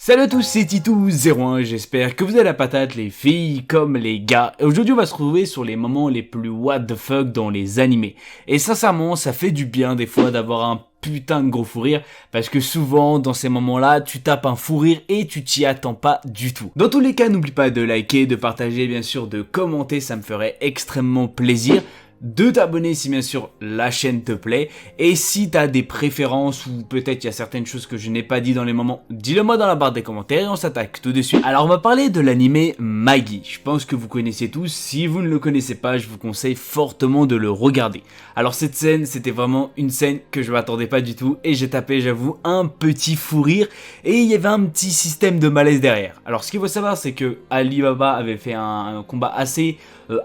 Salut à tous, c'est Titou01, j'espère que vous avez la patate les filles comme les gars. Et aujourd'hui on va se retrouver sur les moments les plus what the fuck dans les animés. Et sincèrement ça fait du bien des fois d'avoir un putain de gros fou rire, parce que souvent dans ces moments là tu tapes un fou rire et tu t'y attends pas du tout. Dans tous les cas n'oublie pas de liker, de partager, bien sûr de commenter, ça me ferait extrêmement plaisir. De t'abonner si bien sûr la chaîne te plaît, et si t'as des préférences ou peut-être il y a certaines choses que je n'ai pas dit dans les moments, dis-le moi dans la barre des commentaires et on s'attaque tout de suite. Alors on va parler de l'animé Maggie, je pense que vous connaissez tous, si vous ne le connaissez pas je vous conseille fortement de le regarder. Alors cette scène c'était vraiment une scène que je m'attendais pas du tout et j'ai tapé j'avoue un petit fou rire et il y avait un petit système de malaise derrière. Alors ce qu'il faut savoir c'est que Alibaba avait fait un combat assez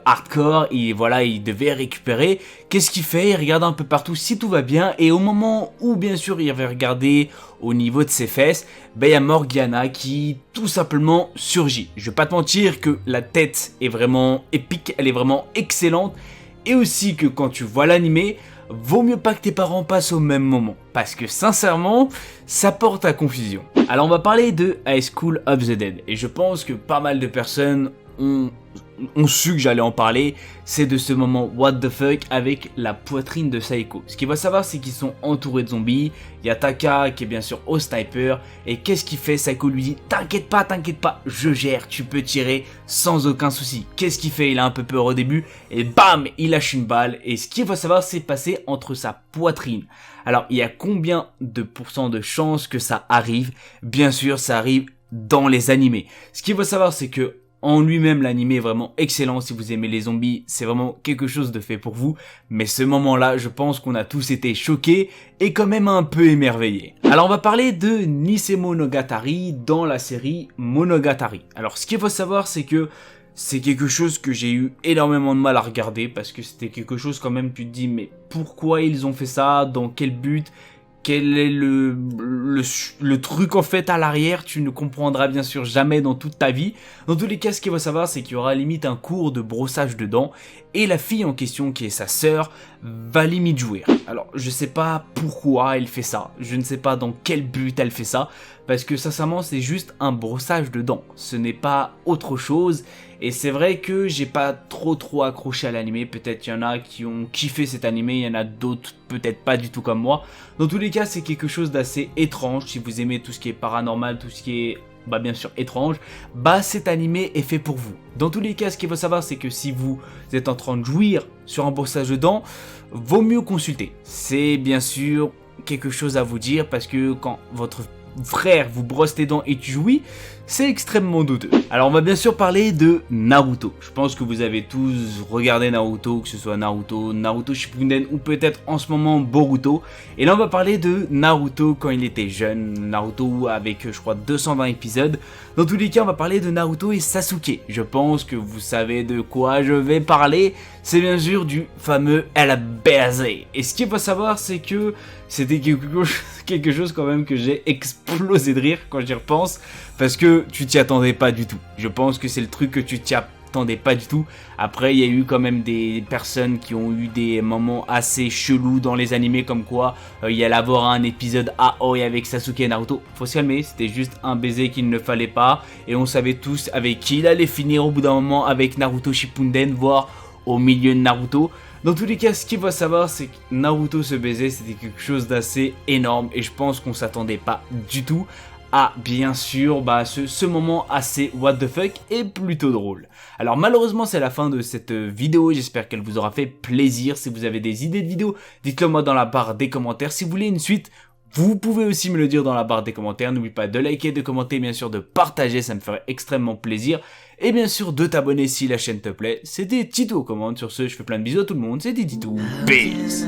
hardcore et voilà il devait récupérer. Qu'est-ce qu'il fait? Il regarde un peu partout si tout va bien et au moment où bien sûr il avait regardé au niveau de ses fesses, ben il y a Morgiana qui tout simplement surgit. Je vais pas te mentir que la tête est vraiment épique, elle est vraiment excellente et aussi que quand tu vois l'animé, vaut mieux pas que tes parents passent au même moment parce que sincèrement ça porte à confusion. Alors on va parler de High School of the Dead et je pense que pas mal de personnes ont su que j'allais en parler, c'est de ce moment what the fuck avec la poitrine de Saeko. Ce qu'il faut savoir c'est qu'ils sont entourés de zombies, il y a Taka qui est bien sûr au sniper, et qu'est-ce qu'il fait? Saeko lui dit t'inquiète pas, je gère, tu peux tirer sans aucun souci. Qu'est-ce qu'il fait? Il a un peu peur au début, et bam, il lâche une balle, et ce qu'il faut savoir c'est passer entre sa poitrine. Alors il y a combien de pourcents de chances que ça arrive? Bien sûr ça arrive dans les animés. Ce qu'il faut savoir c'est que en lui-même, l'animé est vraiment excellent. Si vous aimez les zombies, c'est vraiment quelque chose de fait pour vous. Mais ce moment-là, je pense qu'on a tous été choqués et quand même un peu émerveillés. Alors, on va parler de Nisemonogatari dans la série Monogatari. Alors, ce qu'il faut savoir, c'est que c'est quelque chose que j'ai eu énormément de mal à regarder parce que c'était quelque chose quand même, tu te dis, mais pourquoi ils ont fait ça? Dans quel but? Quel est le truc en fait à l'arrière? Tu ne comprendras bien sûr jamais dans toute ta vie. Dans tous les cas, ce qu'il faut savoir, c'est qu'il y aura limite un cours de brossage de dents. Et la fille en question, qui est sa sœur, va limite jouer. Alors, je sais pas pourquoi elle fait ça. Je ne sais pas dans quel but elle fait ça. Parce que sincèrement, c'est juste un brossage de dents. Ce n'est pas autre chose. Et c'est vrai que j'ai pas trop accroché à l'animé. Peut-être il y en a qui ont kiffé cet animé, il y en a d'autres peut-être pas du tout comme moi. Dans tous les cas, c'est quelque chose d'assez étrange. Si vous aimez tout ce qui est paranormal, tout ce qui est bien sûr étrange, cet animé est fait pour vous. Dans tous les cas, ce qu'il faut savoir, c'est que si vous êtes en train de jouir sur un brossage de dents, vaut mieux consulter. C'est bien sûr quelque chose à vous dire parce que quand votre frère vous brosse les dents et tu jouis, c'est extrêmement douteux. Alors on va bien sûr parler de Naruto. Je pense que vous avez tous regardé Naruto, que ce soit Naruto Shippuden ou peut-être en ce moment Boruto. Et là on va parler de Naruto quand il était jeune, Naruto avec je crois 220 épisodes. Dans tous les cas on va parler de Naruto et Sasuke. Je pense que vous savez de quoi je vais parler. C'est bien sûr du fameux El Base. Et ce qu'il faut savoir c'est que c'était quelque chose quand même que j'ai explosé de rire quand j'y repense. Parce que tu t'y attendais pas du tout. Je pense que c'est le truc que tu t'y attendais pas du tout. Après, il y a eu quand même des personnes qui ont eu des moments assez chelous dans les animés, comme quoi il y allait avoir un épisode Aoi avec Sasuke et Naruto. Faut se calmer, c'était juste un baiser qu'il ne fallait pas. Et on savait tous avec qui il allait finir au bout d'un moment avec Naruto Shippuden, voire au milieu de Naruto. Dans tous les cas, ce qu'il faut savoir, c'est que Naruto se baiser, c'était quelque chose d'assez énorme. Et je pense qu'on s'attendait pas du tout à bien sûr ce moment assez what the fuck et plutôt drôle. Alors malheureusement c'est la fin de cette vidéo, j'espère qu'elle vous aura fait plaisir. Si vous avez des idées de vidéos, dites-le moi dans la barre des commentaires. Si vous voulez une suite, vous pouvez aussi me le dire dans la barre des commentaires. N'oublie pas de liker, de commenter, bien sûr de partager, ça me ferait extrêmement plaisir. Et bien sûr de t'abonner si la chaîne te plaît. C'était Tito aux commandes, sur ce je fais plein de bisous à tout le monde, c'était Tito, peace.